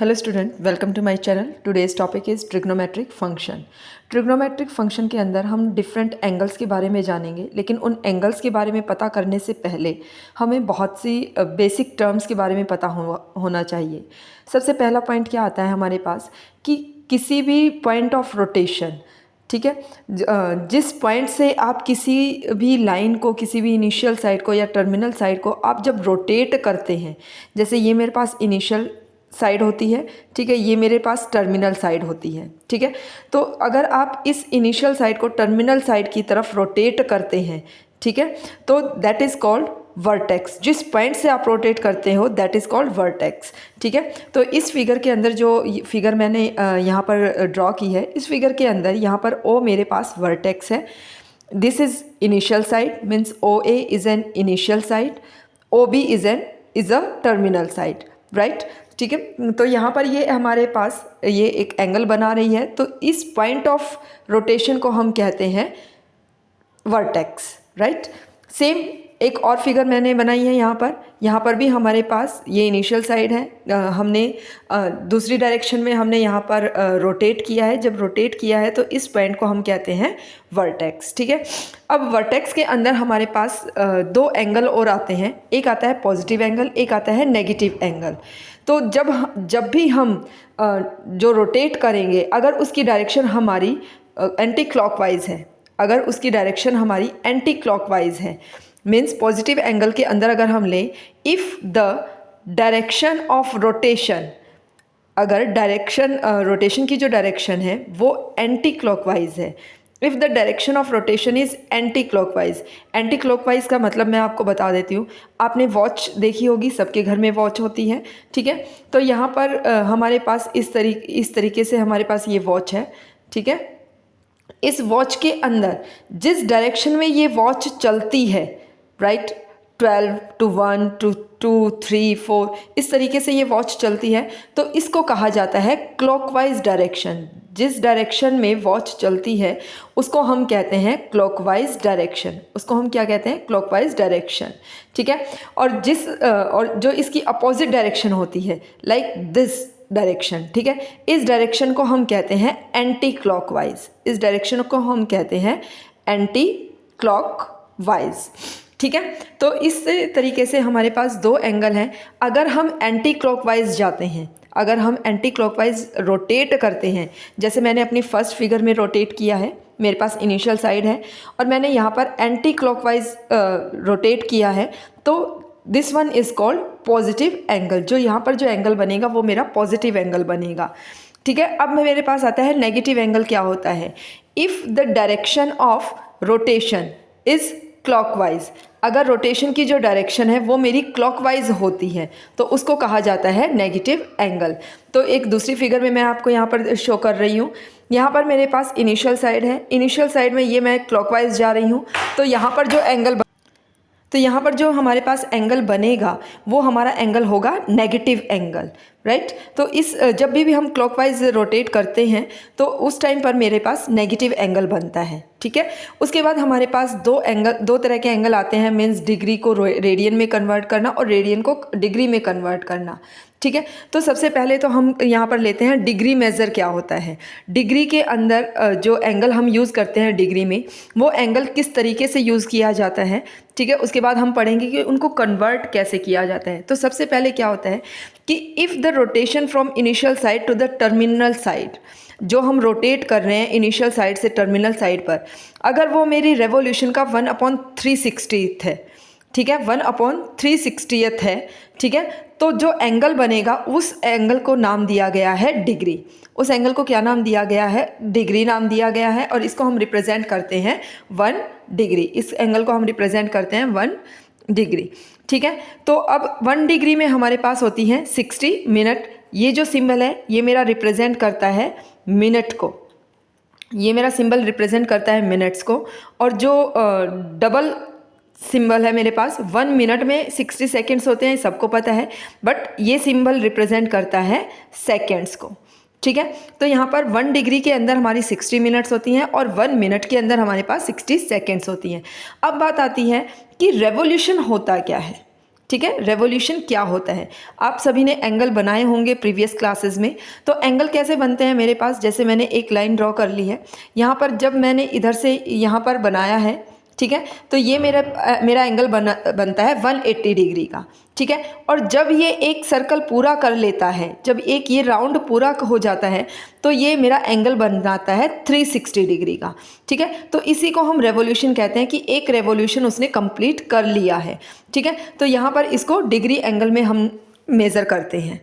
Hello student, welcome to my channel. Today's topic is trigonometric function. Trigonometric function के अंदर हम different angles के बारे में जानेंगे, लेकिन उन एंगल्स के बारे में पता करने से पहले हमें बहुत सी बेसिक टर्म्स के बारे में पता होना चाहिए। सबसे पहला पॉइंट क्या आता है हमारे पास कि किसी भी पॉइंट ऑफ रोटेशन, ठीक है, जिस पॉइंट से आप किसी भी लाइन को, किसी भी इनिशियल साइड को या टर्मिनल साइड को आप जब रोटेट करते हैं, जैसे ये मेरे पास इनिशियल साइड होती है, ठीक है, ये मेरे पास टर्मिनल साइड होती है, ठीक है। तो अगर आप इस इनिशियल साइड को टर्मिनल साइड की तरफ रोटेट करते हैं, ठीक है, तो दैट इज़ कॉल्ड वर्टेक्स। जिस पॉइंट से आप रोटेट करते हो दैट इज़ कॉल्ड वर्टेक्स, ठीक है। तो इस फिगर के अंदर जो फिगर मैंने यहाँ पर ड्रॉ की है, इस फिगर के अंदर यहाँ पर ओ मेरे पास वर्टेक्स है। This is initial side, means O A is an initial side, O B is a terminal side, right, ठीक है। तो यहाँ पर ये हमारे पास ये एक एंगल बना रही है, तो इस पॉइंट ऑफ रोटेशन को हम कहते हैं वर्टेक्स, राइट। सेम एक और फिगर मैंने बनाई है यहाँ पर भी हमारे पास ये इनिशियल साइड है। हमने दूसरी डायरेक्शन में हमने यहाँ पर रोटेट किया है। जब रोटेट किया है तो इस पॉइंट को हम कहते हैं वर्टेक्स, ठीक है। अब वर्टेक्स के अंदर हमारे पास दो एंगल और आते हैं, एक आता है पॉजिटिव एंगल, एक आता है नेगेटिव एंगल। तो जब भी हम जो रोटेट करेंगे, अगर उसकी डायरेक्शन हमारी एंटी क्लॉकवाइज है, अगर उसकी डायरेक्शन हमारी एंटी क्लॉकवाइज है, मीन्स पॉजिटिव एंगल के अंदर अगर हम लें, if the direction of rotation, अगर डायरेक्शन रोटेशन की जो डायरेक्शन है वो एंटी क्लॉकवाइज है, if the direction of rotation is anti clockwise. Anti clockwise का मतलब मैं आपको बता देती हूँ। आपने वॉच देखी होगी, सबके घर में वॉच होती है, ठीक है। तो यहाँ पर हमारे पास इस तरीके से हमारे पास ये वॉच है, ठीक है। इस वॉच के अंदर जिस डायरेक्शन में ये वॉच चलती है, राइट, 12 to 1 to 2 3 4 इस तरीके से ये वॉच चलती है, तो इसको कहा जाता है क्लॉकवाइज डायरेक्शन। जिस डायरेक्शन में वॉच चलती है उसको हम कहते हैं क्लॉकवाइज डायरेक्शन, उसको हम क्या कहते हैं, क्लॉकवाइज डायरेक्शन, ठीक है। और जो इसकी अपोजिट डायरेक्शन होती है, लाइक दिस डायरेक्शन, ठीक है, इस डायरेक्शन को हम कहते हैं एंटी क्लॉकवाइज, इस डायरेक्शन को हम कहते हैं एंटी क्लॉकवाइज, ठीक है। तो इस तरीके से हमारे पास दो एंगल हैं। अगर हम एंटी क्लॉकवाइज जाते हैं, अगर हम एंटी क्लॉकवाइज रोटेट करते हैं, जैसे मैंने अपनी फर्स्ट फिगर में रोटेट किया है, मेरे पास इनिशियल साइड है और मैंने यहाँ पर एंटी क्लॉकवाइज रोटेट किया है, तो this one is called positive angle. जो यहाँ पर जो एंगल बनेगा वो मेरा पॉजिटिव एंगल बनेगा, ठीक है। अब मेरे पास आता है नेगेटिव एंगल। क्या होता है, if the direction of rotation is clockwise, अगर रोटेशन की जो डायरेक्शन है वो मेरी क्लॉकवाइज होती है तो उसको कहा जाता है नेगेटिव एंगल। तो एक दूसरी फिगर में मैं आपको यहाँ पर शो कर रही हूँ। यहाँ पर मेरे पास इनिशियल साइड है, इनिशियल साइड में ये मैं क्लॉकवाइज जा रही हूँ, तो यहाँ पर जो हमारे पास एंगल बनेगा वो हमारा एंगल होगा नेगेटिव एंगल, राइट। तो जब भी हम क्लॉकवाइज रोटेट करते हैं तो उस टाइम पर मेरे पास नेगेटिव एंगल बनता है, ठीक है। उसके बाद हमारे पास दो तरह के एंगल आते हैं, मीन्स डिग्री को रेडियन में कन्वर्ट करना और रेडियन को डिग्री में कन्वर्ट करना, ठीक है। तो सबसे पहले तो हम यहाँ पर लेते हैं डिग्री मेज़र क्या होता है। डिग्री के अंदर जो एंगल हम यूज़ करते हैं डिग्री में, वो एंगल किस तरीके से यूज़ किया जाता है, ठीक है। उसके बाद हम पढ़ेंगे कि उनको कन्वर्ट कैसे किया जाता है। तो सबसे पहले क्या होता है कि if the rotation from initial side to the terminal side, जो हम रोटेट कर रहे हैं इनिशियल साइड से टर्मिनल साइड पर, अगर वो मेरी रेवोल्यूशन का 1/360 है, ठीक है, 1/360 है, ठीक है, तो जो एंगल बनेगा उस एंगल को नाम दिया गया है डिग्री। उस एंगल को क्या नाम दिया गया है, डिग्री नाम दिया गया है, और इसको हम रिप्रेजेंट करते हैं 1 डिग्री। इस एंगल को हम रिप्रेजेंट करते हैं 1 डिग्री, ठीक है। तो अब 1 डिग्री में हमारे पास होती हैं 60 मिनट। ये जो सिंबल है ये मेरा रिप्रेजेंट करता है मिनट को, ये मेरा सिंबल रिप्रेजेंट करता है मिनट्स को। और जो डबल सिंबल है मेरे पास, 1 मिनट में 60 सेकेंड्स होते हैं, सबको पता है, बट ये सिंबल रिप्रेजेंट करता है सेकेंड्स को, ठीक है। तो यहाँ पर 1 डिग्री के अंदर हमारी 60 मिनट्स होती हैं और 1 मिनट के अंदर हमारे पास 60 सेकेंड्स होती हैं। अब बात आती है कि रेवोल्यूशन होता क्या है, ठीक है। रेवोल्यूशन क्या होता है, आप सभी ने एंगल बनाए होंगे प्रीवियस क्लासेस में। तो एंगल कैसे बनते हैं मेरे पास, जैसे मैंने एक लाइन ड्रॉ कर ली है यहाँ पर, जब मैंने इधर से यहाँ पर बनाया है, ठीक है, तो ये मेरा एंगल बनता है 180 डिग्री का, ठीक है। और जब ये एक सर्कल पूरा कर लेता है, जब एक ये राउंड पूरा हो जाता है, तो ये मेरा एंगल बन जाता है 360 डिग्री का, ठीक है। तो इसी को हम रेवोल्यूशन कहते हैं कि एक रेवोल्यूशन उसने कंप्लीट कर लिया है, ठीक है। तो यहाँ पर इसको डिग्री एंगल में हम मेज़र करते हैं।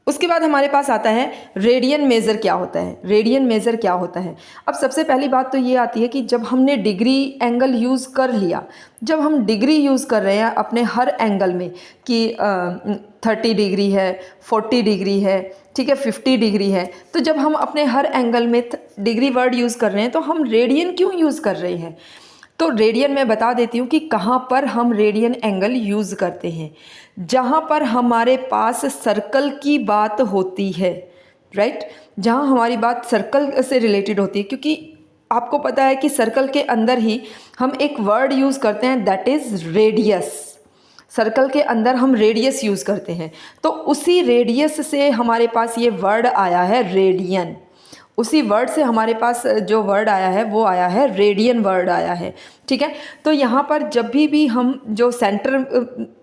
उसके बाद हमारे पास आता है रेडियन मेज़र क्या होता है। रेडियन मेज़र क्या होता है, अब सबसे पहली बात तो ये आती है कि जब हमने डिग्री एंगल यूज़ कर लिया, जब हम डिग्री यूज़ कर रहे हैं अपने हर एंगल में कि 30 डिग्री है, 40 डिग्री है, ठीक है, 50 डिग्री है, तो जब हम अपने हर एंगल में डिग्री वर्ड यूज़ कर रहे हैं तो हम रेडियन क्यों यूज़ कर रहे हैं। तो रेडियन मैं बता देती हूँ कि कहाँ पर हम रेडियन एंगल यूज़ करते हैं, जहाँ पर हमारे पास सर्कल की बात होती है, राइट, जहाँ हमारी बात सर्कल से रिलेटेड होती है, क्योंकि आपको पता है कि सर्कल के अंदर ही हम एक वर्ड यूज़ करते हैं दैट इज़ रेडियस। सर्कल के अंदर हम रेडियस यूज़ करते हैं, तो उसी रेडियस से हमारे पास ये वर्ड आया है रेडियन। उसी वर्ड से हमारे पास जो वर्ड आया है वो आया है रेडियन वर्ड आया है, ठीक है। तो यहाँ पर जब भी हम जो सेंटर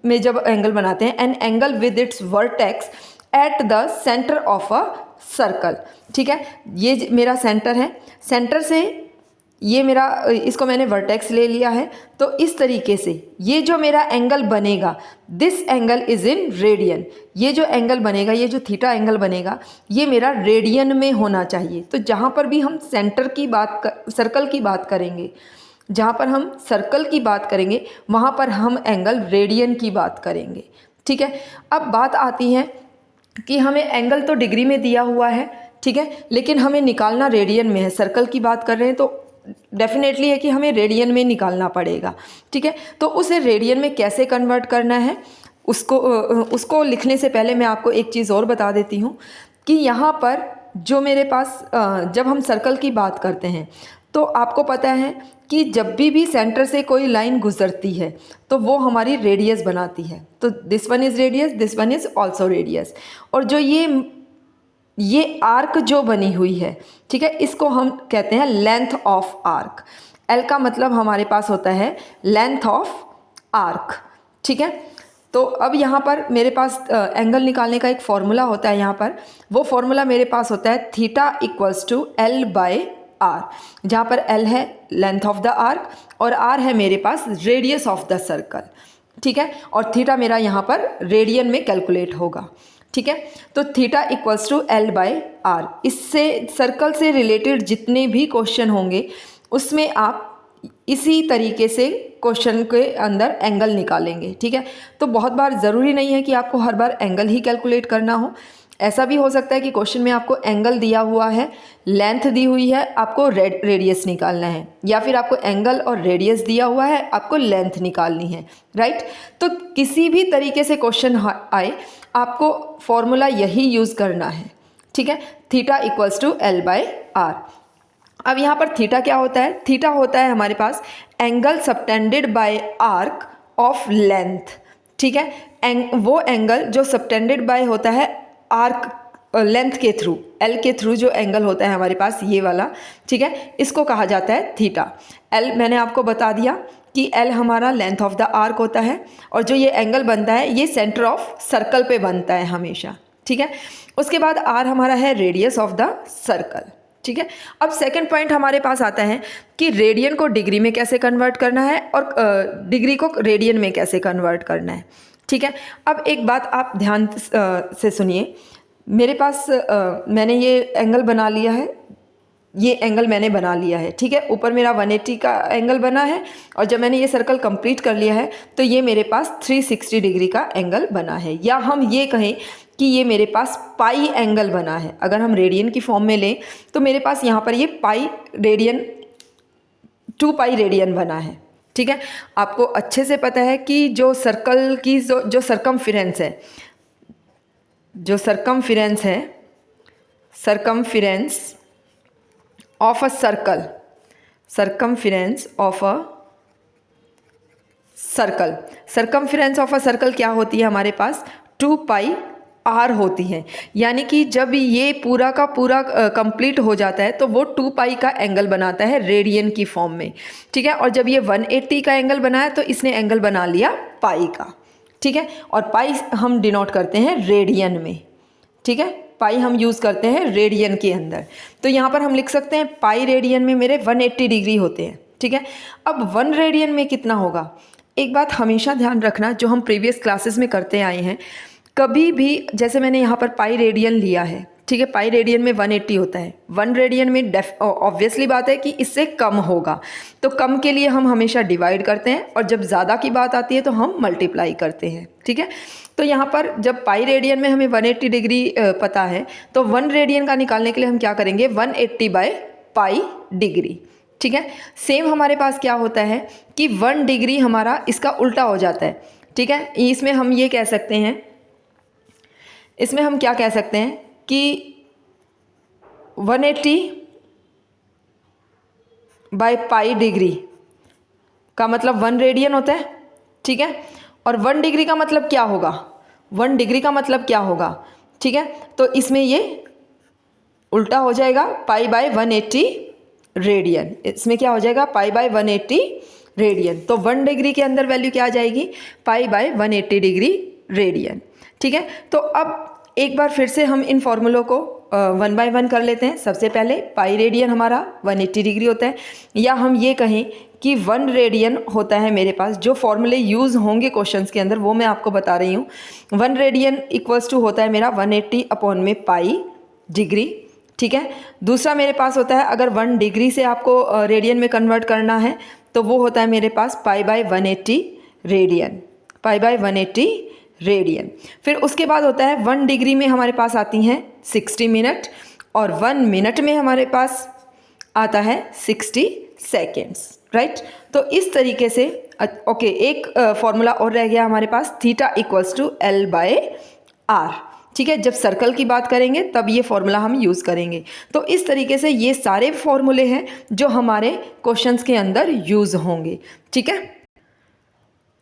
में जब एंगल बनाते हैं, an angle with its vertex eight the centre of a circle, ठीक है, ये मेरा सेंटर है, सेंटर से ये मेरा, इसको मैंने वर्टेक्स ले लिया है, तो इस तरीके से ये जो मेरा एंगल बनेगा, this angle is in radian, ये जो एंगल बनेगा, ये जो थीटा एंगल बनेगा, ये मेरा रेडियन में होना चाहिए। तो जहाँ पर भी हम सेंटर की सर्कल की बात करेंगे, जहाँ पर हम सर्कल की बात करेंगे, वहाँ पर हम एंगल रेडियन की बात करेंगे, ठीक है। अब बात आती है कि हमें एंगल तो डिग्री में दिया हुआ है, ठीक है, लेकिन हमें निकालना रेडियन में है। सर्कल की बात कर रहे हैं तो डेफिनेटली है कि हमें रेडियन में निकालना पड़ेगा, ठीक है। तो उसे रेडियन में कैसे कन्वर्ट करना है, उसको लिखने से पहले मैं आपको एक चीज़ और बता देती हूँ कि यहाँ पर जो मेरे पास जब हम सर्कल की बात करते हैं तो आपको पता है कि जब भी सेंटर से कोई लाइन गुजरती है तो वो हमारी रेडियस बनाती है। तो this one is radius, this one is also radius. और जो ये आर्क जो बनी हुई है, ठीक है, इसको हम कहते हैं लेंथ ऑफ आर्क। एल का मतलब हमारे पास होता है लेंथ ऑफ आर्क, ठीक है। तो अब यहाँ पर मेरे पास एंगल निकालने का एक फॉर्मूला होता है, यहाँ पर वो फॉर्मूला मेरे पास होता है theta equals to L by R, जहाँ पर एल है लेंथ ऑफ द आर्क और आर है मेरे पास रेडियस ऑफ द सर्कल, ठीक है। और थीटा मेरा यहाँ पर रेडियन में कैलकुलेट होगा, ठीक है। तो theta equals to L by R. इससे सर्कल से रिलेटेड जितने भी क्वेश्चन होंगे उसमें आप इसी तरीके से क्वेश्चन के अंदर एंगल निकालेंगे, ठीक है। तो बहुत बार ज़रूरी नहीं है कि आपको हर बार एंगल ही कैलकुलेट करना हो। ऐसा भी हो सकता है कि क्वेश्चन में आपको एंगल दिया हुआ है, लेंथ दी हुई है, आपको रेडियस निकालना है, या फिर आपको एंगल और रेडियस दिया हुआ है, आपको लेंथ निकालनी है, राइट। तो किसी भी तरीके से क्वेश्चन आए आपको फॉर्मूला यही यूज़ करना है, ठीक है, theta equals to L by R. अब यहाँ पर थीटा क्या होता है, थीटा होता है हमारे पास angle subtended by arc of length, ठीक है। वो एंगल जो सबटेंडेड बाय होता है आर्क लेंथ के थ्रू, एल के थ्रू जो एंगल होता है हमारे पास ये वाला, ठीक है, इसको कहा जाता है थीटा। एल मैंने आपको बता दिया कि एल हमारा लेंथ ऑफ द आर्क होता है और जो ये एंगल बनता है ये सेंटर ऑफ सर्कल पे बनता है हमेशा, ठीक है। उसके बाद आर हमारा है रेडियस ऑफ द सर्कल, ठीक है। अब सेकंड पॉइंट हमारे पास आता है कि रेडियन को डिग्री में कैसे कन्वर्ट करना है और डिग्री को रेडियन में कैसे कन्वर्ट करना है, ठीक है। अब एक बात आप ध्यान से सुनिए, मेरे पास मैंने ये एंगल बना लिया है, ये एंगल मैंने बना लिया है, ठीक है। ऊपर मेरा 180 का एंगल बना है और जब मैंने ये सर्कल कंप्लीट कर लिया है तो ये मेरे पास 360 डिग्री का एंगल बना है, या हम ये कहें कि ये मेरे पास पाई एंगल बना है। अगर हम रेडियन की फॉर्म में लें तो मेरे पास यहाँ पर ये पाई रेडियन 2 पाई रेडियन बना है, ठीक है। आपको अच्छे से पता है कि जो सर्कल की जो सरकमफिरेंस है, जो सरकमफिरेंस है, circumference of a circle, circumference of a circle, circumference of a circle क्या होती है हमारे पास, 2 पाई आर होती है। यानी कि जब ये पूरा का पूरा कंप्लीट हो जाता है तो वो 2 पाई का एंगल बनाता है रेडियन की फॉर्म में, ठीक है। और जब ये 180 का एंगल बनाया तो इसने एंगल बना लिया पाई का, ठीक है। और पाई हम डिनोट करते हैं रेडियन में, ठीक है। पाई हम यूज़ करते हैं रेडियन के अंदर। तो यहाँ पर हम लिख सकते हैं पाई रेडियन में मेरे 180 डिग्री होते हैं, ठीक है। अब 1 रेडियन में कितना होगा, एक बात हमेशा ध्यान रखना जो हम प्रीवियस क्लासेस में करते आए हैं, कभी भी जैसे मैंने यहाँ पर पाई रेडियन लिया है, ठीक है, पाई रेडियन में 180 होता है, 1 रेडियन में ऑब्वियसली बात है कि इससे कम होगा, तो कम के लिए हम हमेशा डिवाइड करते हैं और जब ज़्यादा की बात आती है तो हम मल्टीप्लाई करते हैं, ठीक है। तो यहाँ पर जब पाई रेडियन में हमें 180 डिग्री पता है तो 1 रेडियन का निकालने के लिए हम क्या करेंगे, 180 बाय पाई डिग्री, ठीक है। सेम हमारे पास क्या होता है कि 1 डिग्री हमारा इसका उल्टा हो जाता है, ठीक है। इसमें हम ये कह सकते हैं, इसमें हम क्या कह सकते हैं कि 180 बाय पाई डिग्री का मतलब 1 रेडियन होता है, ठीक है। और 1 डिग्री का मतलब क्या होगा, 1 डिग्री का मतलब क्या होगा, ठीक है। तो इसमें ये उल्टा हो जाएगा पाई बाय 180 रेडियन, इसमें क्या हो जाएगा पाई बाय 180 रेडियन। तो 1 डिग्री के अंदर वैल्यू क्या आ जाएगी, पाई बाय 180 डिग्री रेडियन, ठीक है। तो अब एक बार फिर से हम इन फॉर्मूलों को 1 बाय 1 कर लेते हैं। सबसे पहले पाई रेडियन हमारा 180 डिग्री होता है, या हम ये कहें कि 1 रेडियन होता है मेरे पास, जो फॉर्मूले यूज़ होंगे क्वेश्चंस के अंदर वो मैं आपको बता रही हूँ। 1 रेडियन इक्वल्स टू होता है मेरा 180 अपॉन में पाई डिग्री, ठीक है। दूसरा मेरे पास होता है, अगर 1 डिग्री से आपको रेडियन में कन्वर्ट करना है तो वो होता है मेरे पास pi by 180 radian, pi by 180 radian. फिर उसके बाद होता है 1 डिग्री में हमारे पास आती हैं 60 मिनट, और 1 मिनट में हमारे पास आता है 60 सेकेंड्स, राइट। तो इस तरीके से ओके, एक फॉर्मूला और रह गया हमारे पास, theta equals to L by R, ठीक है। जब सर्कल की बात करेंगे तब ये फॉर्मूला हम यूज़ करेंगे। तो इस तरीके से ये सारे फॉर्मूले हैं जो हमारे क्वेश्चंस के अंदर यूज़ होंगे, ठीक है।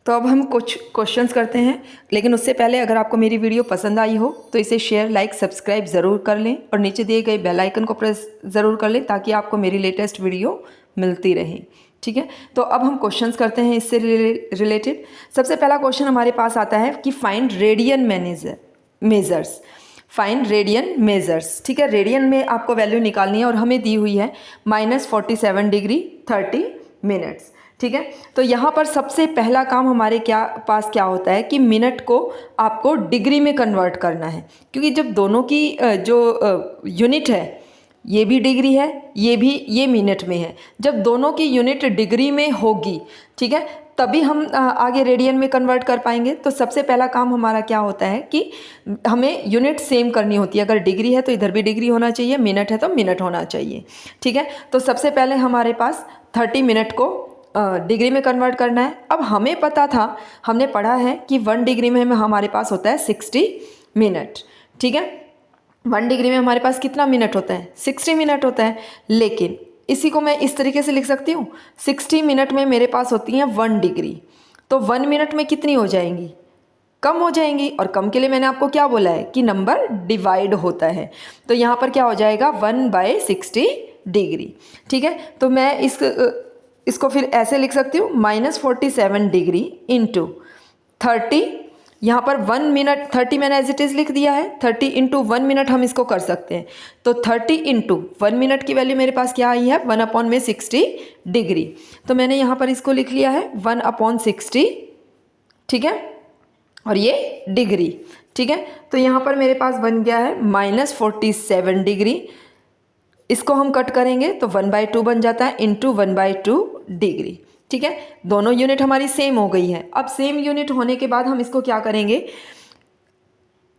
तो अब हम कुछ क्वेश्चंस करते हैं, लेकिन उससे पहले अगर आपको मेरी वीडियो पसंद आई हो तो इसे शेयर, लाइक, सब्सक्राइब ज़रूर कर लें और नीचे दिए गए बेल आइकन को प्रेस ज़रूर कर लें ताकि आपको मेरी लेटेस्ट वीडियो मिलती रहे, ठीक है। तो अब हम क्वेश्चंस करते हैं इससे रिलेटेड। सबसे पहला क्वेश्चन हमारे पास आता है कि find radian measures, find radian measures, ठीक है। रेडियन में आपको वैल्यू निकालनी है और हमें दी हुई है -47 डिग्री 30 मिनट्स, ठीक है। तो यहाँ पर सबसे पहला काम हमारे पास क्या होता है कि मिनट को आपको डिग्री में कन्वर्ट करना है, क्योंकि जब दोनों की जो यूनिट है, ये भी डिग्री है, ये मिनट में है, जब दोनों की यूनिट डिग्री में होगी, ठीक है, तभी हम आगे रेडियन में कन्वर्ट कर पाएंगे। तो सबसे पहला काम हमारा क्या होता है कि हमें यूनिट सेम करनी होती है। अगर डिग्री है तो इधर भी डिग्री होना चाहिए, मिनट है तो मिनट होना चाहिए, ठीक है। तो सबसे पहले हमारे पास 30 मिनट को डिग्री में कन्वर्ट करना है। अब हमें पता था, हमने पढ़ा है कि 1 डिग्री में हमारे पास होता है 60 मिनट, ठीक है। 1 डिग्री में हमारे पास कितना मिनट होता है, 60 मिनट होता है। लेकिन इसी को मैं इस तरीके से लिख सकती हूँ, 60 मिनट में मेरे पास होती हैं 1 डिग्री, तो 1 मिनट में कितनी हो जाएंगी, कम हो जाएंगी। और कम के लिए मैंने आपको क्या बोला है कि नंबर डिवाइड होता है, तो यहाँ पर क्या हो जाएगा 1/60 डिग्री, ठीक है। तो मैं इसको फिर ऐसे लिख सकती हूँ -47 डिग्री इंटू 30, यहाँ पर 1 मिनट 30 मैंने एज इट इज़ लिख दिया है, 30 इंटू 1 मिनट हम इसको कर सकते हैं। तो 30 इंटू 1 मिनट की वैल्यू मेरे पास क्या आई है 1/60 डिग्री, तो मैंने यहाँ पर इसको लिख लिया है 1/60, ठीक है, और ये डिग्री, ठीक है। तो यहाँ पर मेरे पास बन गया है -47 डिग्री, इसको हम कट करेंगे तो 1/2 बन जाता है इंटू 1/2 डिग्री, ठीक है। दोनों यूनिट हमारी सेम हो गई है। अब सेम यूनिट होने के बाद हम इसको क्या करेंगे,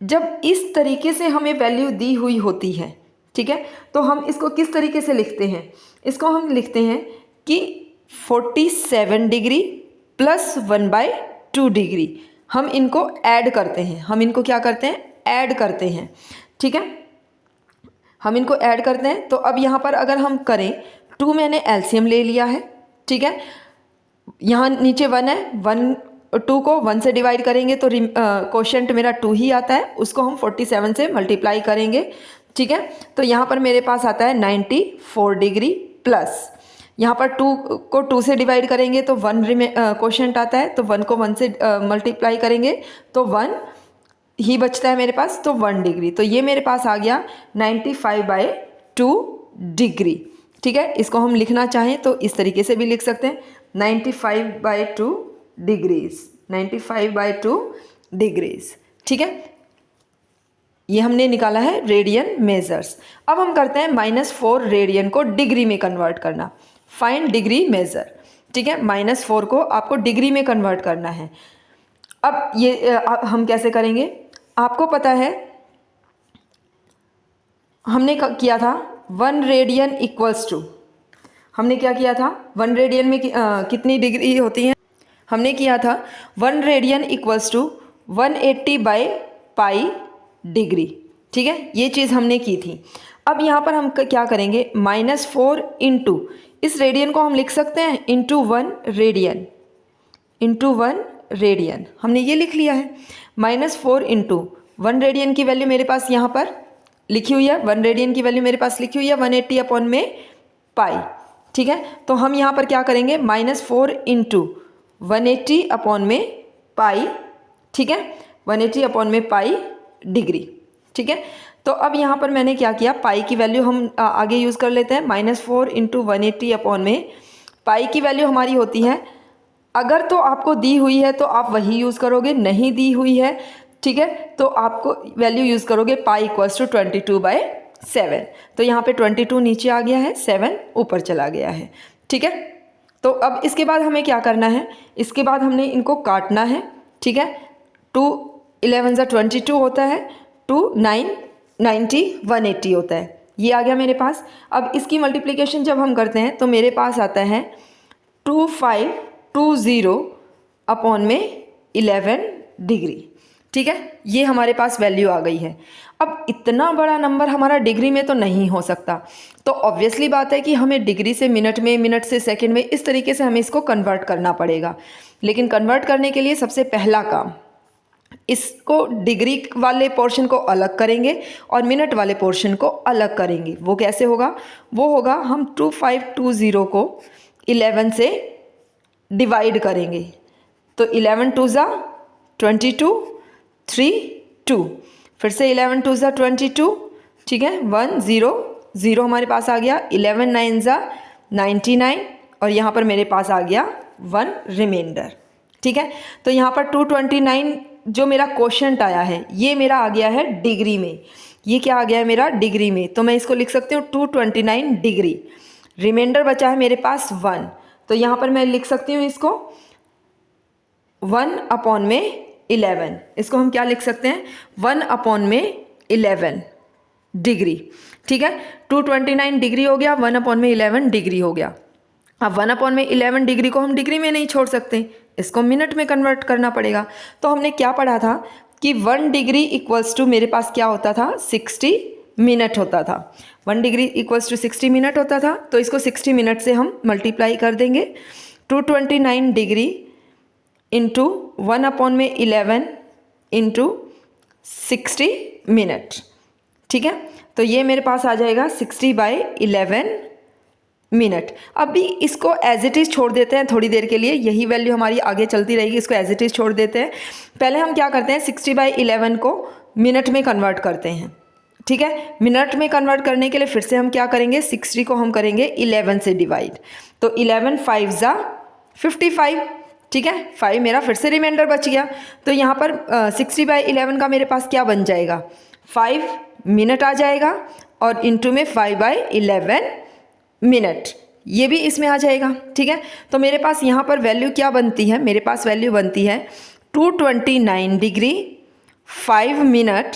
जब इस तरीके से हमें वैल्यू दी हुई होती है, ठीक है, तो हम इसको किस तरीके से लिखते हैं, इसको हम लिखते हैं कि 47 डिग्री प्लस 1/2 डिग्री, हम इनको ऐड करते हैं, हम इनको क्या करते हैं, ऐड करते हैं, ठीक है, हम इनको ऐड करते हैं। तो अब यहाँ पर अगर हम करें 2 मैंने एलसीएम ले लिया है, ठीक है, यहाँ नीचे 1 है, 2 को 1 से डिवाइड करेंगे तो कोशेंट मेरा 2 ही आता है, उसको हम 47 से मल्टीप्लाई करेंगे। ठीक है, तो यहाँ पर मेरे पास आता है 94 डिग्री प्लस, यहाँ पर 2 को 2 से डिवाइड करेंगे तो 1 कोशेंट आता है, तो 1 को 1 से मल्टीप्लाई करेंगे तो 1 ही बचता है मेरे पास, तो 1 डिग्री। तो ये मेरे पास आ गया 95/2 डिग्री। ठीक है, इसको हम लिखना चाहें तो इस तरीके से भी लिख सकते हैं, 95/2 डिग्रीज, 95/2 डिग्रीज। ठीक है, ये हमने निकाला है रेडियन मेजर्स। अब हम करते हैं -4 रेडियन को डिग्री में कन्वर्ट करना। Find degree measure. ठीक है, -4 को आपको डिग्री में कन्वर्ट करना है। अब ये हम कैसे करेंगे, आपको पता है हमने किया था 1 रेडियन इक्वल्स टू, हमने क्या किया था, 1 रेडियन में कितनी डिग्री होती है, हमने किया था 1 रेडियन इक्वल्स टू 180/पाई डिग्री। ठीक है, ये चीज़ हमने की थी। अब यहाँ पर हम क्या करेंगे, -4 इंटू, इस रेडियन को हम लिख सकते हैं इंटू 1 रेडियन, इंटू 1 रेडियन हमने ये लिख लिया है। -4 इंटू 1 रेडियन की वैल्यू मेरे पास यहाँ पर लिखी हुई है, 1 रेडियन की वैल्यू मेरे पास लिखी हुई है 180/पाई। ठीक है, तो हम यहाँ पर क्या करेंगे, -4 इंटू 180/पाई। ठीक है, 180/पाई डिग्री। ठीक है, तो अब यहाँ पर मैंने क्या किया, पाई की वैल्यू हम आगे यूज़ कर लेते हैं। -4 इंटू 180/पाई की वैल्यू हमारी होती है, अगर तो आपको दी हुई है तो आप वही यूज़ करोगे, नहीं दी हुई है ठीक है तो आपको वैल्यू यूज़ करोगे पाई इक्वल्स टू 22/7। तो यहाँ पे 22 नीचे आ गया है, 7 ऊपर चला गया है। ठीक है, तो अब इसके बाद हमें क्या करना है, इसके बाद हमने इनको काटना है। ठीक है, 2 11 22 होता है, 2 9 90 180 होता है, ये आ गया मेरे पास। अब इसकी मल्टीप्लिकेशन जब हम करते हैं तो मेरे पास आता है 2520/11 डिग्री। ठीक है, ये हमारे पास वैल्यू आ गई है। अब इतना बड़ा नंबर हमारा डिग्री में तो नहीं हो सकता, तो ऑब्वियसली बात है कि हमें डिग्री से मिनट में, मिनट से सेकंड में, इस तरीके से हमें इसको कन्वर्ट करना पड़ेगा। लेकिन कन्वर्ट करने के लिए सबसे पहला काम, इसको डिग्री वाले पोर्शन को अलग करेंगे और मिनट वाले पोर्शन को अलग करेंगे। वो कैसे होगा, वो होगा हम 2520 को 11 से डिवाइड करेंगे, तो 11 2 ज़ा 22 3 2, फिर से 11 2 ज़ा 22, ठीक है 1 0 0 हमारे पास आ गया, 11 9 ज़ा 99 और यहाँ पर मेरे पास आ गया 1 रिमाइंडर। ठीक है, तो यहाँ पर 229 जो मेरा क्वोशंट आया है ये मेरा आ गया है डिग्री में। ये क्या आ गया है मेरा डिग्री में, तो मैं इसको लिख सकती हूँ 229 डिग्री। रिमाइंडर बचा है मेरे पास 1, तो यहाँ पर मैं लिख सकती हूँ इसको 1/11। इसको हम क्या लिख सकते हैं 1/11 डिग्री। ठीक है, 229 डिग्री हो गया, 1/11 डिग्री हो गया। अब 1/11 डिग्री को हम डिग्री में नहीं छोड़ सकते, इसको मिनट में कन्वर्ट करना पड़ेगा। तो हमने क्या पढ़ा था कि 1 डिग्री इक्वल्स टू मेरे पास क्या होता था 60 मिनट होता था। 1 डिग्री इक्वल्स टू 60 मिनट होता था, तो इसको 60 मिनट से हम मल्टीप्लाई कर देंगे। 229 डिग्री इंटू 1/11 इंटू 60 मिनट। ठीक है, तो ये मेरे पास आ जाएगा 60/11 मिनट। अभी इसको एज इट इज़ छोड़ देते हैं थोड़ी देर के लिए, यही वैल्यू हमारी आगे चलती रहेगी, इसको एज इट इज़ छोड़ देते हैं। पहले हम क्या करते हैं 60/11 को मिनट में कन्वर्ट करते हैं। ठीक है, मिनट में कन्वर्ट करने के लिए फिर से हम क्या करेंगे 60 को हम करेंगे 11 से डिवाइड, तो 11 5 ज़ा 55। ठीक है, 5 मेरा फिर से रिमाइंडर बच गया, तो यहाँ पर 60/11 का मेरे पास क्या बन जाएगा 5 मिनट आ जाएगा और इंटू में 5/11 मिनट, ये भी इसमें आ जाएगा। ठीक है, तो मेरे पास यहाँ पर वैल्यू क्या बनती है, मेरे पास वैल्यू बनती है 229 डिग्री 5 मिनट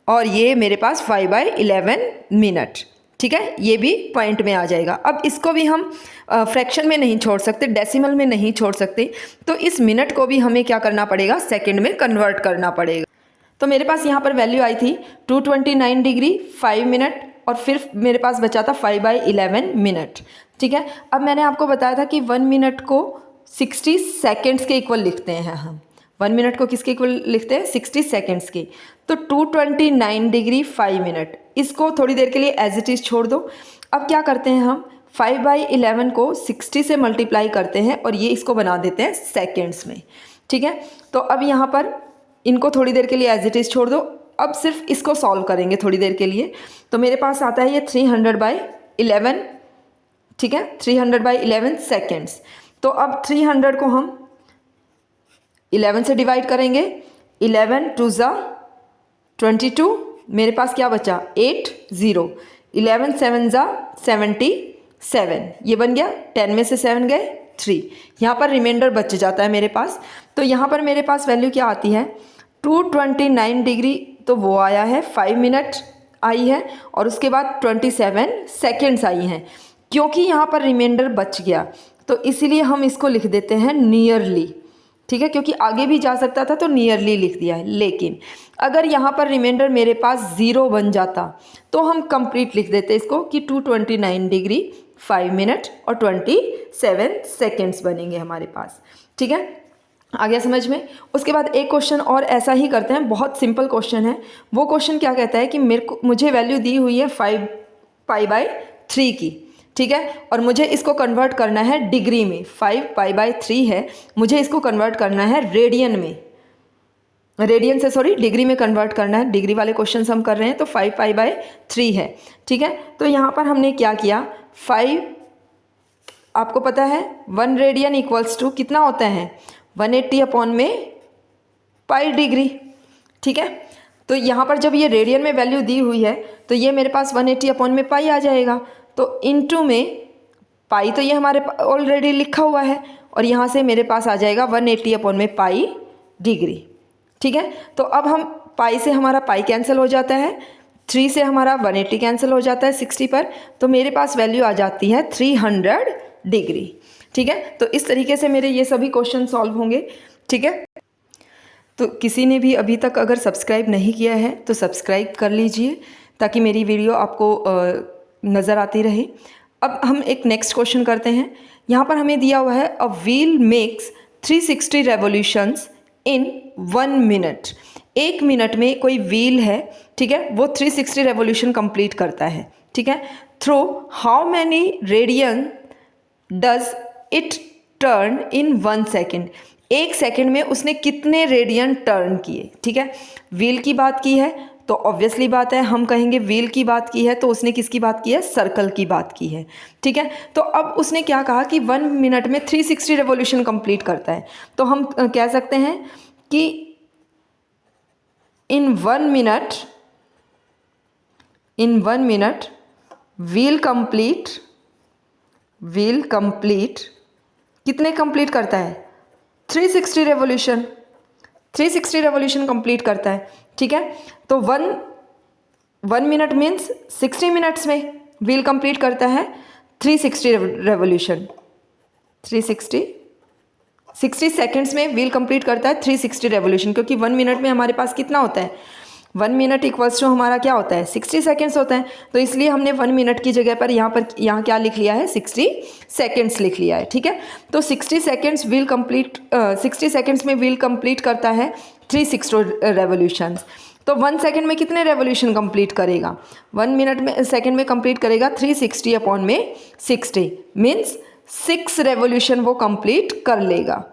और ये मेरे पास 5/11 मिनट। ठीक है, ये भी पॉइंट में आ जाएगा। अब इसको भी हम फ्रैक्शन में नहीं छोड़ सकते, डेसिमल में नहीं छोड़ सकते, तो इस मिनट को भी हमें क्या करना पड़ेगा सेकंड में कन्वर्ट करना पड़ेगा। तो मेरे पास यहाँ पर वैल्यू आई थी 229 डिग्री 5 मिनट और फिर मेरे पास बचा था 5/11 मिनट। ठीक है, अब मैंने आपको बताया था कि 1 मिनट को 60 सेकेंड्स के इक्वल लिखते हैं हम। 1 मिनट को किसके इक्वल लिखते हैं? 60 सेकेंड्स के। तो 229 डिग्री 5 मिनट, इसको थोड़ी देर के लिए एज इट इज़ छोड़ दो। अब क्या करते हैं हम, 5/11 को 60 से मल्टीप्लाई करते हैं और ये इसको बना देते हैं सेकेंड्स में। ठीक है, तो अब यहाँ पर इनको थोड़ी देर के लिए एज इट इज़ छोड़ दो। अब सिर्फ इसको सॉल्व करेंगे थोड़ी देर के लिए। तो मेरे पास आता है ये 300/11। ठीक है, 300/11 सेकेंड्स। तो अब 300 को हम 11 से डिवाइड करेंगे। 11 2 ज़ा 22, मेरे पास क्या बचा? 8 0। 11 7 ज़ा 77, ये बन गया। 10 में से 7 गए 3, यहाँ पर रिमाइंडर बच जाता है मेरे पास। तो यहाँ पर मेरे पास वैल्यू क्या आती है? 229 डिग्री, तो वो आया है 5 मिनट आई है, और उसके बाद 27 सेकेंड्स आई हैं। क्योंकि यहाँ पर रिमाइंडर बच गया तो इसीलिए हम इसको लिख देते हैं नियरली। ठीक है, क्योंकि आगे भी जा सकता था तो नियरली लिख दिया है। लेकिन अगर यहाँ पर रिमाइंडर मेरे पास 0 बन जाता तो हम कंप्लीट लिख देते इसको कि 229 डिग्री 5 मिनट और 27 सेकेंड्स बनेंगे हमारे पास। ठीक है, आ गया समझ में? उसके बाद एक क्वेश्चन और ऐसा ही करते हैं, बहुत सिंपल क्वेश्चन है। वो क्वेश्चन क्या कहता है कि मुझे वैल्यू दी हुई है 5π/3 की। ठीक है, और मुझे इसको कन्वर्ट करना है डिग्री में। 5π/3 है, मुझे इसको कन्वर्ट करना है रेडियन में, रेडियन से सॉरी डिग्री में कन्वर्ट करना है। डिग्री वाले क्वेश्चन हम कर रहे हैं, तो 5π/3 है। ठीक है, तो यहाँ पर हमने क्या किया, 5, आपको पता है 1 रेडियन इक्वल्स टू कितना होता है? 180/π डिग्री। ठीक है, तो यहाँ पर जब ये रेडियन में वैल्यू दी हुई है तो ये मेरे पास 180/π आ जाएगा। तो इनटू में पाई, तो ये हमारे ऑलरेडी लिखा हुआ है, और यहाँ से मेरे पास आ जाएगा 180/π डिग्री। ठीक है, तो अब हम पाई से हमारा पाई कैंसिल हो जाता है, 3 से हमारा 180 कैंसिल हो जाता है 60 पर, तो मेरे पास वैल्यू आ जाती है 300 डिग्री। ठीक है, तो इस तरीके से मेरे ये सभी क्वेश्चन सॉल्व होंगे। ठीक है, तो किसी ने भी अभी तक अगर सब्सक्राइब नहीं किया है तो सब्सक्राइब कर लीजिए ताकि मेरी वीडियो आपको नज़र आती रहे। अब हम एक नेक्स्ट क्वेश्चन करते हैं। यहाँ पर हमें दिया हुआ है a wheel makes 360 revolutions in 1 minute. 1 minute में कोई व्हील है, ठीक है, वो 360 रेवोल्यूशन कंप्लीट करता है। ठीक है, through how many radian does it turn in 1 second. 1 second में उसने कितने रेडियन टर्न किए। ठीक है, व्हील की बात की है तो ऑब्वियसली बात है हम कहेंगे व्हील की बात की है तो उसने किसकी बात की है? सर्कल की बात की है। ठीक है, तो अब उसने क्या कहा कि 1 मिनट में 360 रेवोल्यूशन कंप्लीट करता है, तो हम कह सकते हैं कि इन 1 मिनट व्हील कंप्लीट कितने कंप्लीट करता है? 360 रेवोल्यूशन। 360 रेवोल्यूशन कंप्लीट करता है। ठीक है, तो 1 मिनट मीन्स 60 मिनट्स में व्हील कंप्लीट करता है 360 रेवोल्यूशन। 60 सेकेंड्स में व्हील कंप्लीट करता है 360 रेवोल्यूशन, क्योंकि 1 मिनट में हमारे पास कितना होता है? 1 मिनट इक्वल्स टू हमारा क्या होता है? 60 सेकेंड्स होता है। तो इसलिए हमने 1 मिनट की जगह पर यहाँ क्या लिख लिया है? 60 सेकेंड्स लिख लिया है। ठीक है, तो 60 सेकेंड्स में व्हील कंप्लीट करता है 360 रेवोल्यूशन। तो 1 सेकेंड में कितने रेवोल्यूशन कंप्लीट करेगा? 1 मिनट में सेकेंड में कंप्लीट करेगा 360/60 मीन्स 6 रेवोल्यूशन वो कंप्लीट कर लेगा।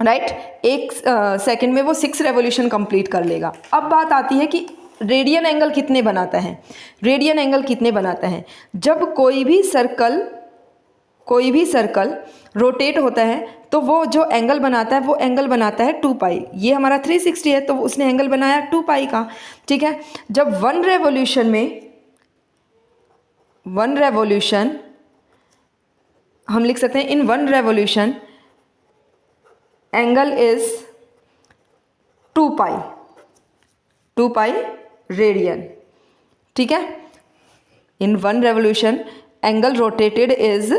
राइट, 1 सेकेंड में वो 6 रेवोल्यूशन कंप्लीट कर लेगा। अब बात आती है कि रेडियन एंगल कितने बनाता है? रेडियन एंगल कितने बनाता है? जब कोई भी सर्कल रोटेट होता है तो वो जो एंगल बनाता है वो एंगल बनाता है 2π। ये हमारा 360 है तो उसने एंगल बनाया 2π का। ठीक है, जब 1 रेवोल्यूशन हम लिख सकते हैं इन 1 रेवोल्यूशन एंगल इज 2π रेडियन। ठीक है, इन 1 रेवोल्यूशन एंगल रोटेटेड इज,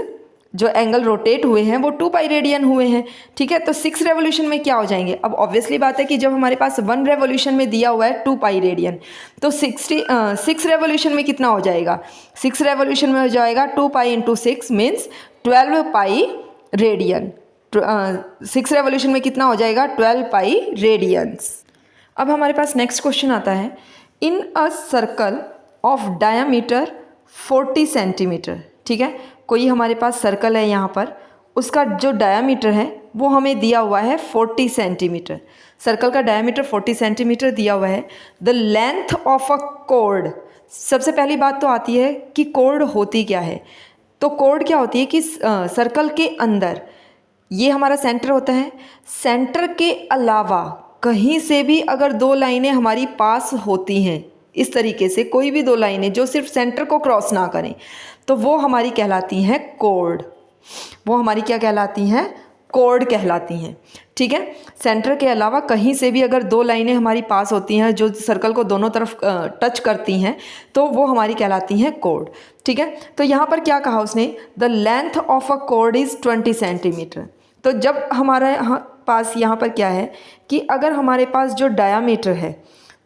जो एंगल रोटेट हुए हैं वो 2π रेडियन हुए हैं। ठीक है, तो 6 रेवोल्यूशन में क्या हो जाएंगे? अब ऑब्वियसली बात है कि जब हमारे पास 1 रेवोल्यूशन में दिया हुआ है 2π रेडियन, तो 6 रेवोल्यूशन में कितना हो जाएगा? 6 रेवोल्यूशन में हो जाएगा 2π × 6 मीन्स 12π रेडियन। 6 रेवोल्यूशन में कितना हो जाएगा, 12 पाई रेडियंस। अब हमारे पास नेक्स्ट क्वेश्चन आता है, in a circle of diameter 40 centimetre. ठीक है, कोई हमारे पास सर्कल है यहाँ पर, उसका जो डायामीटर है वो हमें दिया हुआ है 40 सेंटीमीटर। सर्कल का डायामीटर 40 सेंटीमीटर दिया हुआ है। The length of a cord, सबसे पहली बात तो आती है कि कॉर्ड होती क्या है। तो कॉर्ड क्या होती है कि सर्कल के अंदर ये हमारा सेंटर होता है, सेंटर के अलावा कहीं से भी अगर दो लाइनें हमारी पास होती हैं, इस तरीके से कोई भी दो लाइनें जो सिर्फ सेंटर को क्रॉस ना करें, तो वो हमारी कहलाती हैं कॉर्ड। वो हमारी क्या कहलाती हैं, कॉर्ड कहलाती हैं। ठीक है, सेंटर के अलावा कहीं से भी अगर दो लाइनें हमारी पास होती हैं जो सर्कल को दोनों तरफ टच करती हैं, तो वो हमारी कहलाती हैं कॉर्ड। ठीक है, तो यहाँ पर क्या कहा उसने, the length of a cord is 20 centimetre. तो जब हमारे पास यहाँ पर क्या है कि अगर हमारे पास जो डायामीटर है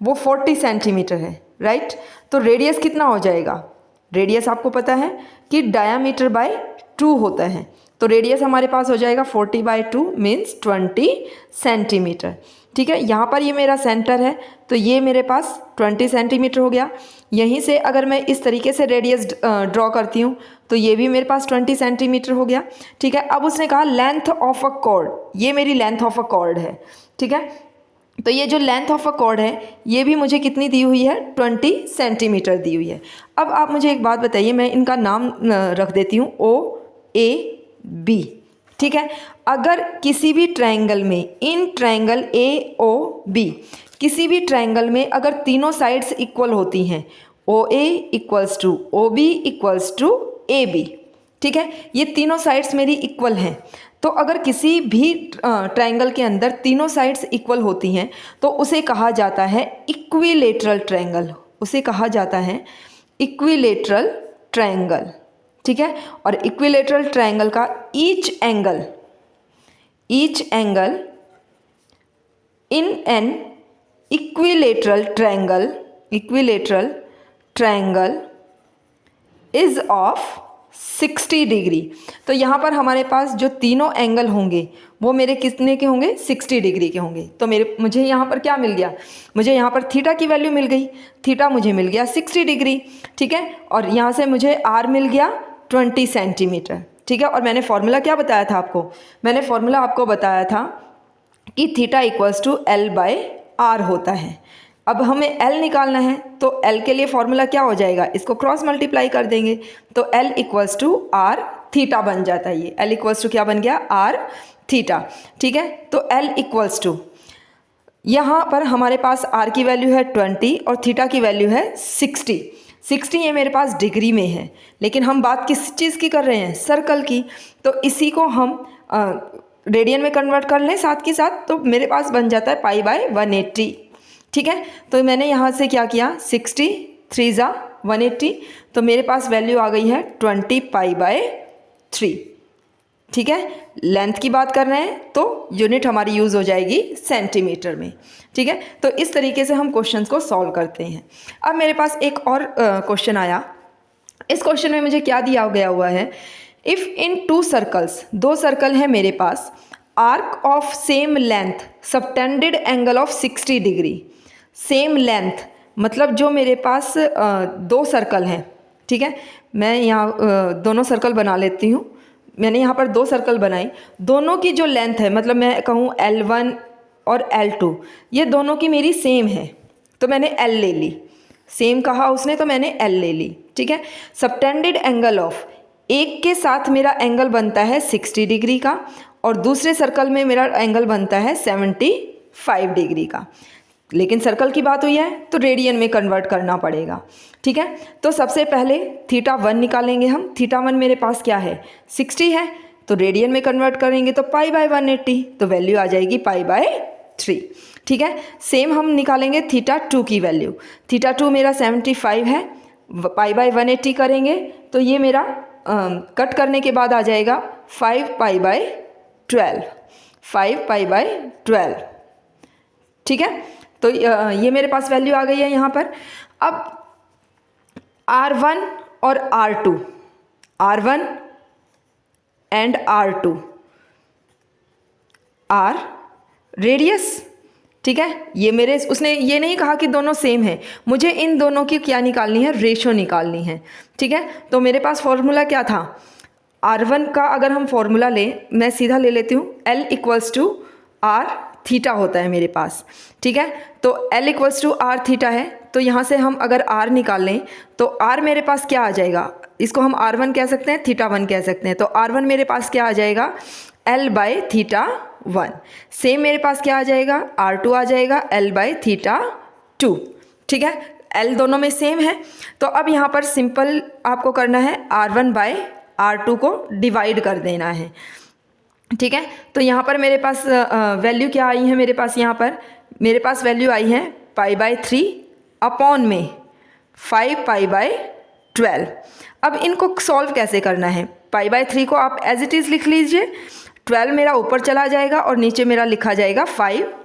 वो 40 सेंटीमीटर है, राइट, तो रेडियस कितना हो जाएगा, रेडियस आपको पता है कि डायामीटर बाय 2 होता है, तो रेडियस हमारे पास हो जाएगा 40/2 मीन्स 20 सेंटीमीटर। ठीक है, यहाँ पर ये मेरा सेंटर है, तो ये मेरे पास 20 सेंटीमीटर हो गया। यहीं से अगर मैं इस तरीके से रेडियस ड्रॉ करती हूँ तो ये भी मेरे पास 20 सेंटीमीटर हो गया। ठीक है, अब उसने कहा लेंथ ऑफ अ कॉर्ड, ये मेरी लेंथ ऑफ अ कॉर्ड है। ठीक है, तो ये जो लेंथ ऑफ अ कॉर्ड है ये भी मुझे कितनी दी हुई है, 20 सेंटीमीटर दी हुई है। अब आप मुझे एक बात बताइए, मैं इनका नाम रख देती हूँ OAB। ठीक है, अगर किसी भी ट्रायंगल में, इन ट्रायंगल AOB, किसी भी ट्रायंगल में अगर तीनों साइड्स इक्वल होती हैं, OA equals to OB equals to AB, ठीक है, ये तीनों साइड्स मेरी इक्वल हैं, तो अगर किसी भी ट्रायंगल के अंदर तीनों साइड्स इक्वल होती हैं तो उसे कहा जाता है इक्विलेटरल ट्रायंगल, उसे कहा जाता है इक्विलेटरल ट्रायंगल। ठीक है, और इक्विलेटरल ट्रायंगल का each angle in an equilateral triangle is of 60 degree. तो यहाँ पर हमारे पास जो तीनों एंगल होंगे वो मेरे कितने के होंगे, 60 डिग्री के होंगे। तो मुझे यहाँ पर क्या मिल गया, मुझे यहाँ पर थीटा की वैल्यू मिल गई, थीटा मुझे मिल गया 60 डिग्री। ठीक है, और यहाँ से मुझे आर मिल गया 20 सेंटीमीटर। ठीक है, और मैंने फॉर्मूला क्या बताया था आपको, मैंने फॉर्मूला आपको बताया था कि थीटा इक्वल्स टू L/R होता है। अब हमें L निकालना है, तो L के लिए फॉर्मूला क्या हो जाएगा, इसको क्रॉस मल्टीप्लाई कर देंगे, तो L equals to R theta बन जाता है। ये L इक्वल्स टू क्या बन गया, R थीटा। ठीक है, तो L इक्वल्स टू, यहाँ पर हमारे पास R की वैल्यू है 20 और थीटा की वैल्यू है 60। 60 ये मेरे पास डिग्री में है, लेकिन हम बात किस चीज़ की कर रहे हैं, सर्कल की, तो इसी को हम रेडियन में कन्वर्ट कर लें साथ के साथ, तो मेरे पास बन जाता है π/180। ठीक है, तो मैंने यहाँ से क्या किया, 60 3 ज़ा 180, तो मेरे पास वैल्यू आ गई है 20 π/3। ठीक है, लेंथ की बात कर रहे हैं तो यूनिट हमारी यूज़ हो जाएगी सेंटीमीटर में। ठीक है, तो इस तरीके से हम क्वेश्चंस को सॉल्व करते हैं। अब मेरे पास एक और क्वेश्चन आया। इस क्वेश्चन में मुझे क्या दिया गया हुआ है, इफ़ इन 2 सर्कल्स, 2 सर्कल हैं मेरे पास, arc of same length subtended angle of 60 degree. Same length मतलब जो मेरे पास 2 सर्कल हैं। ठीक है, मैं यहाँ दोनों सर्कल बना लेती हूँ। मैंने यहाँ पर 2 सर्कल बनाई, दोनों की जो लेंथ है, मतलब मैं कहूँ L1 और L2, ये दोनों की मेरी सेम है, तो मैंने L ले ली। सेम कहा उसने तो मैंने L ले ली। ठीक है, सबटेंडेड एंगल ऑफ, एक के साथ मेरा एंगल बनता है 60 डिग्री का और दूसरे सर्कल में मेरा एंगल बनता है 75 डिग्री का, लेकिन सर्कल की बात हुई है तो रेडियन में कन्वर्ट करना पड़ेगा। ठीक है, तो सबसे पहले θ1 निकालेंगे हम। θ1 मेरे पास क्या है, 60 है, तो रेडियन में कन्वर्ट करेंगे तो π/180, तो वैल्यू आ जाएगी π/3। ठीक है, सेम हम निकालेंगे θ2 की वैल्यू। θ2 मेरा 75 है, π/180 करेंगे तो ये मेरा कट करने के बाद आ जाएगा 5π/12, 5π/12। ठीक है, तो ये मेरे पास वैल्यू आ गई है यहाँ पर। अब R1 और R2, R1 and R2, are radius, ठीक है। ये मेरे उसने ये नहीं कहा कि दोनों सेम है, मुझे इन दोनों की क्या निकालनी है, रेशो निकालनी है, ठीक है। तो मेरे पास फॉर्मूला क्या था, R1 का अगर हम फॉर्मूला लें, मैं सीधा ले लेती हूँ, L equals to R theta होता है मेरे पास, ठीक है। तो L equals to R theta है, तो यहाँ से हम अगर R निकाल लें तो R मेरे पास क्या आ जाएगा, इसको हम R1 कह सकते हैं, थीटा 1 कह सकते हैं। तो R1 मेरे पास क्या आ जाएगा, L बाई थीटा 1। सेम मेरे पास क्या आ जाएगा, R2 आ जाएगा L बाई थीटा 2, ठीक है। L दोनों में सेम है, तो अब यहाँ पर सिंपल आपको करना है, R1 बाई R2 को डिवाइड कर देना है, ठीक है। तो यहाँ पर मेरे पास वैल्यू क्या आई है, मेरे पास वैल्यू आई है π/3 अपॉन में 5π/12। अब इनको सॉल्व कैसे करना है, π/3 को आप एज इट इज़ लिख लीजिए, 12 मेरा ऊपर चला जाएगा और नीचे मेरा लिखा जाएगा 5π।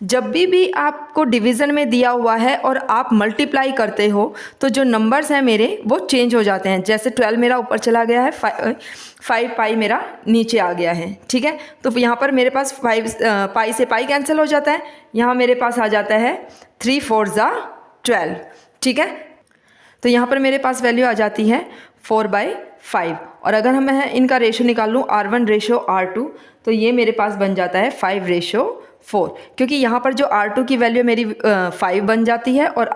जब भी आपको डिवीज़न में दिया हुआ है और आप मल्टीप्लाई करते हो तो जो नंबर्स हैं मेरे वो चेंज हो जाते हैं। जैसे 12 मेरा ऊपर चला गया है, 5π मेरा नीचे आ गया है, ठीक है। तो यहाँ पर मेरे पास 5 से पाई कैंसिल हो जाता है, यहाँ मेरे पास आ जाता है 3 4 12, ठीक है। तो यहाँ पर मेरे पास वैल्यू आ जाती है 4/5। और अगर मैं इनका रेशो निकाल लूँ, R1 रेशो R2, तो ये मेरे पास बन जाता है 5/4, क्योंकि यहाँ पर जो R2 की वैल्यू मेरी 5 बन जाती है और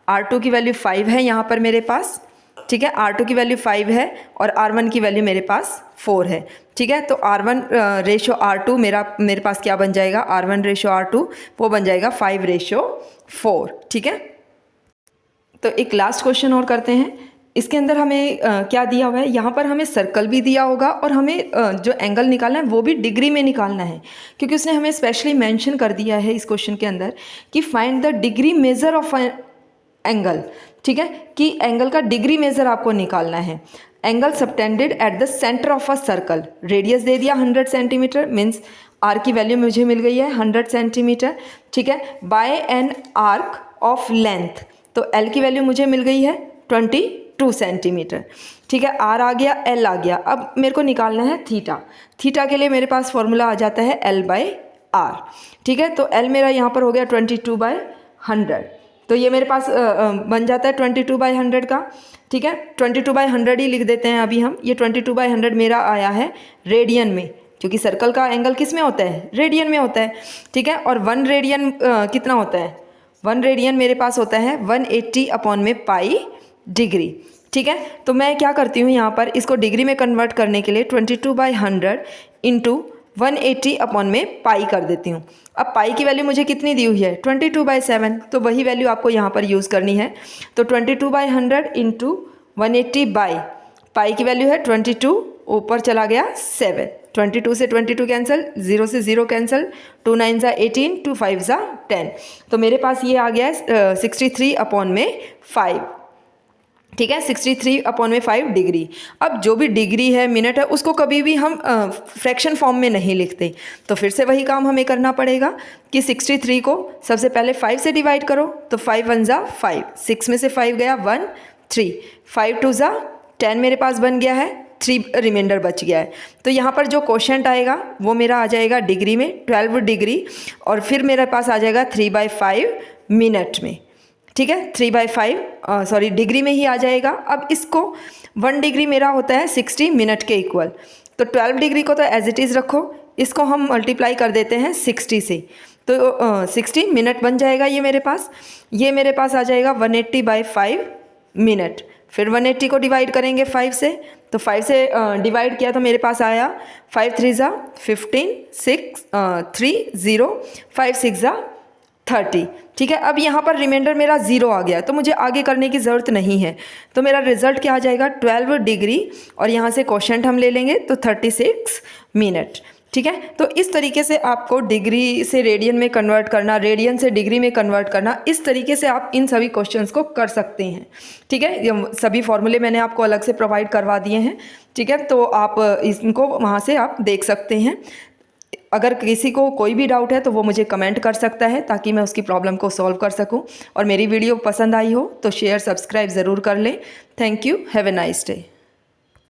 R2 की वैल्यू 5 है यहाँ पर मेरे पास, ठीक है। R2 की वैल्यू 5 है और R1 की वैल्यू मेरे पास 4 है, ठीक है। तो R1 रेशो R2 मेरे पास क्या बन जाएगा, R1 रेशो R2 वो बन जाएगा 5/4, ठीक है। तो एक लास्ट क्वेश्चन और करते हैं। इसके अंदर हमें क्या दिया हुआ है, यहाँ पर हमें सर्कल भी दिया होगा और हमें जो एंगल निकालना है वो भी डिग्री में निकालना है, क्योंकि उसने हमें स्पेशली मेंशन कर दिया है इस क्वेश्चन के अंदर कि find the degree measure of angle, ठीक है, कि एंगल का डिग्री मेजर आपको निकालना है। Angle subtended at the centre of a circle, radius दे दिया 100 सेंटीमीटर, मीन्स आर की वैल्यू मुझे मिल गई है 100 सेंटीमीटर, ठीक है, by an arc of length, तो L की वैल्यू मुझे मिल गई है 22 सेंटीमीटर, ठीक है। R आ गया, L आ गया। अब मेरे को निकालना है थीटा। थीटा के लिए मेरे पास फॉर्मूला आ जाता है L/R, ठीक है। तो L मेरा यहाँ पर हो गया 22/100, तो ये मेरे पास बन जाता है 22/100 का, ठीक है। 22/100 ही लिख देते हैं अभी हम। ये 22/100 मेरा आया है रेडियन में, क्योंकि सर्कल का एंगल किस में होता है, रेडियन में होता है, ठीक है। और 1 रेडियन कितना होता है, 1 रेडियन मेरे पास होता है 180 अपॉन में पाई डिग्री, ठीक है। तो मैं क्या करती हूँ यहाँ पर, इसको डिग्री में कन्वर्ट करने के लिए 22/100 इंटू 180 अपॉन में पाई कर देती हूँ। अब पाई की वैल्यू मुझे कितनी दी हुई है, 22/7, तो वही वैल्यू आपको यहाँ पर यूज़ करनी है। तो 22/100 इंटू 180 बाई पाई की वैल्यू है 22, ऊपर चला गया 7, 22 से 22 कैंसिल, 0 से 0 कैंसिल, 2 9 ज़ा 18, 2 5 ज़ा 10, तो मेरे पास ये आ गया है 63 अपॉन में 5, ठीक है, 63 अपॉन में 5 डिग्री। अब जो भी डिग्री है, मिनट है, उसको कभी भी हम फ्रैक्शन फॉर्म में नहीं लिखते, तो फिर से वही काम हमें करना पड़ेगा कि 63 को सबसे पहले 5 से डिवाइड करो, तो 5 1 ज़ा 5, 6 में से 5 गया 1 3, 5 2 ज़ा 10 मेरे पास बन गया है, 3 रिमाइंडर बच गया है। तो यहाँ पर जो क्वोशंट आएगा वो मेरा आ जाएगा डिग्री में 12 डिग्री, और फिर मेरे पास आ जाएगा 3/5 मिनट में, ठीक है, 3/5 सॉरी डिग्री में ही आ जाएगा। अब इसको 1 डिग्री मेरा होता है 60 मिनट के इक्वल, तो 12 डिग्री को तो एज इट इज़ रखो, इसको हम मल्टीप्लाई कर देते हैं 60 से, तो 60 मिनट बन जाएगा ये मेरे पास। ये मेरे पास आ जाएगा 180/5 मिनट। फिर 180 को डिवाइड करेंगे 5 से, तो 5 से डिवाइड किया तो मेरे पास आया 5 3 ज़ा 15, 6 3 0, 5 6 ज़ा 30, ठीक है। अब यहाँ पर रिमाइंडर मेरा 0 आ गया, तो मुझे आगे करने की ज़रूरत नहीं है, तो मेरा रिजल्ट क्या आ जाएगा 12 डिग्री, और यहाँ से क्वोशंट हम ले लेंगे तो 36 मिनट, ठीक है। तो इस तरीके से आपको डिग्री से रेडियन में कन्वर्ट करना, रेडियन से डिग्री में कन्वर्ट करना, इस तरीके से आप इन सभी क्वेश्चंस को कर सकते हैं, ठीक है। ये सभी फॉर्मूले मैंने आपको अलग से प्रोवाइड करवा दिए हैं, ठीक है, तो आप इनको वहाँ से आप देख सकते हैं। अगर किसी को कोई भी डाउट है तो वो मुझे कमेंट कर सकता है, ताकि मैं उसकी प्रॉब्लम को सॉल्व कर सकूं। और मेरी वीडियो पसंद आई हो तो शेयर सब्सक्राइब ज़रूर कर लें। Thank you, have a nice day.